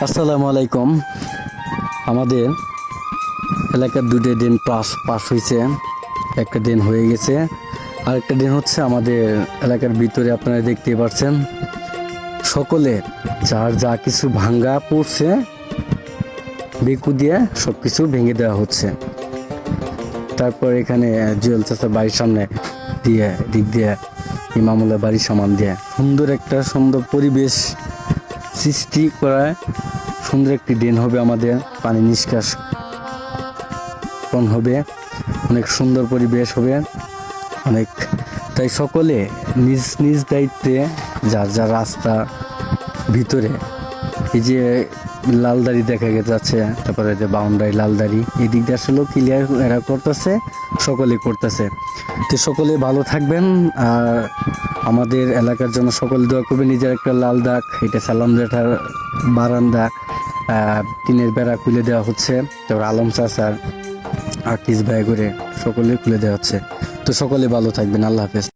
আসসালামু আলাইকুম। আমাদের এলাকার দুটো ড্রেন পাস হয়েছে, একটা ড্রেন হয়ে গেছে, আর একটা ড্রেন হচ্ছে আমাদের এলাকার ভিতরে। আপনারা দেখতেই পাচ্ছেন সকলে যার যা কিছু ভাঙ্গা পড়ছে বেকু দিয়ে সব কিছু ভেঙে দেওয়া হচ্ছে। তারপর এখানে জুয়েল চাচার বাড়ির সামনে দিয়ে দিক দিয়ে ইমামুল্লাহ বাড়ির সামান দিয়ে সুন্দর পরিবেশ সৃষ্টি করায় সুন্দর একটি ড্রেন হবে, আমাদের পানি নিষ্কাশন হবে, অনেক সুন্দর পরিবেশ হবে অনেক। তাই সকলে নিজ নিজ দায়িত্বে যার যার রাস্তা ভিতরে এই যে লালদারি দেখা যাচ্ছে, তারপরে যে বাউন্ডারি লালদারি এই দিক দিয়ে আসলে ক্লিয়ার এরা করতেছে, সকলে করতেছে। তো সকলে ভালো থাকবেন, আর আমাদের এলাকার জন্য সকলে দোয়া করবেন। নিজের একটা লাল দাগ, এটা সালাম জেঠার বারান্দা টিনের বেড়া খুলে দেওয়া হচ্ছে, তারপর আলম চাচার আর্টিস্ট ভাই করে সকলে খুলে দেওয়া হচ্ছে। তো সকলে ভালো থাকবেন, আল্লাহ হাফেজ।